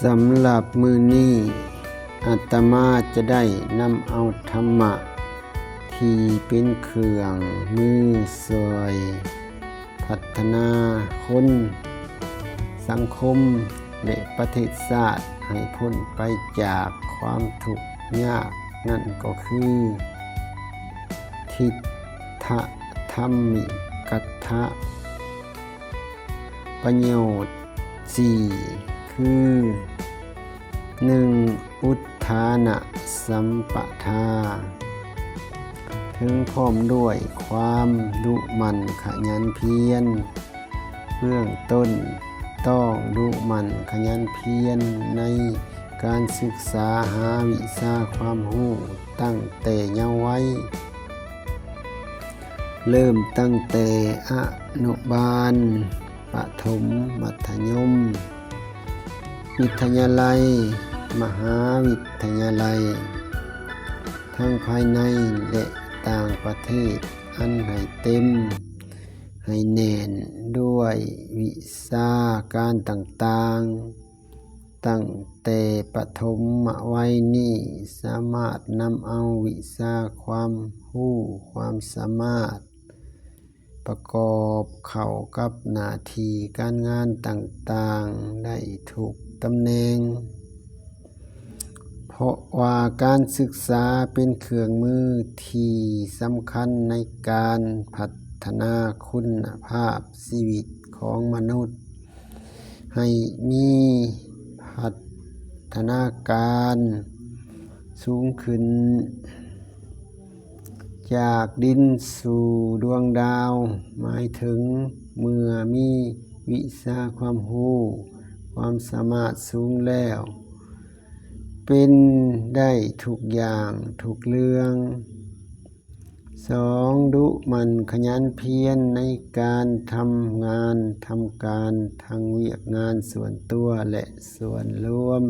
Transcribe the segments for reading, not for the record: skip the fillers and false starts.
สำหรับมื้อนี้อาตมาจะได้นำเอาธรรมะที่เป็นเครื่องมือช่วยพัฒนาคนสังคมและประเทศชาติให้พ้นไปจากความทุกข์ยากนั่นก็คือทิฏฐธัมมิกัตถะประโยชน์4คือ 1. อุทธานะสัมปทาถึงพร้อมด้วยความดุหมั่นขยันเพียรเบื้องต้นต้องดุหมั่นขยันเพียรในการศึกษาหาวิชาความรู้ตั้งแต่เยาว์วัยเริ่มตั้งแต่อนุบาลประถมมัธยมวิทยาลัยมหาวิทยาลัยทั้งภายในและต่างประเทศอันให้เต็มให้แน่นด้วยวิชาการต่างๆตั้งแต่ประถมวัยนี้สามารถนำเอาวิชาความรู้ความสามารถประกอบเข้ากับหน้าที่การงานต่างๆได้ถูกตำแหน่งเพราะว่าการศึกษาเป็นเครื่องมือที่สำคัญในการพัฒนาคุณภาพชีวิตของมนุษย์ให้มีพัฒนาการสูงขึ้นจากดินสู่ดวงดาวหมายถึงเมื่อมีวิชาความรู้ความสามารถสูงแล้วเป็นได้ทุกอย่างทุกเรื่อง 2. ดุหมั่นขยันเพียรในการทำงานทำการทั้งเวียกงานส่วนตัวและส่วนรวม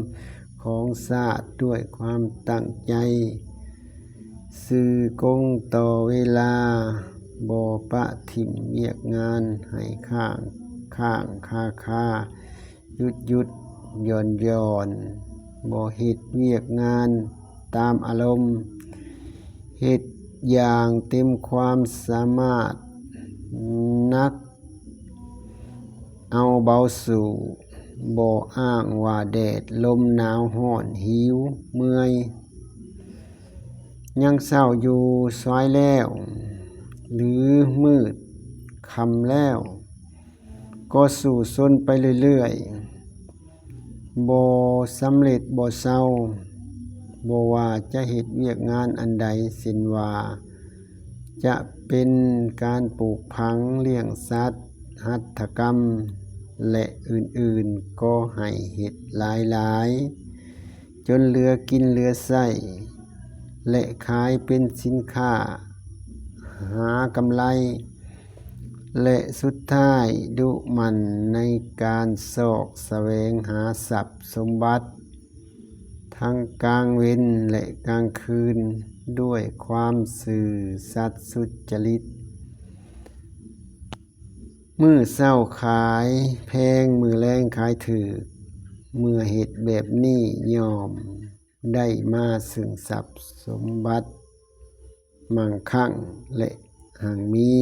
ของชาติด้วยความตั้งใจซื่อกงต่อเวลาบ่ปะถิ้มเวียกงานให้ค้างคาหยุดย่อนบ่เฮ็ดเวียกงานตามอารมณ์เฮ็ดอย่างเต็มความสามารถนักเอาเบาสู่บ่อ้างว่าแดดลมหนาวร้อนหิวเมื่อยยังเช้าอยู่สายแล้วหรือมืดค่ำแล้วก็สู้ซนไปเรื่อยๆบ่สำเร็จบ่เศร้าบ่ว่าจะเฮ็ดเวียกงานอันใดเช่นว่าจะเป็นการปลูกผักเลี้ยงสัตว์หัตถกรรมและอื่นๆก็ให้เฮ็ดหลายๆจนเหลือกินเหลือใช้และขายเป็นสินค้าหากำไรและสุดท้ายดุหมั่นในการสอกแสวงหาทรัพย์สมบัติทั้งกลางเว้นและกลางคืนด้วยความซื่อสัตย์สุจริตมื้อเช้าขายแพงมื้อแลงขายถูกเมื่อเฮ็ดแบบนี้ย่อมได้มาซึ่งทรัพย์สมบัติมั่งคั่งและมั่งมี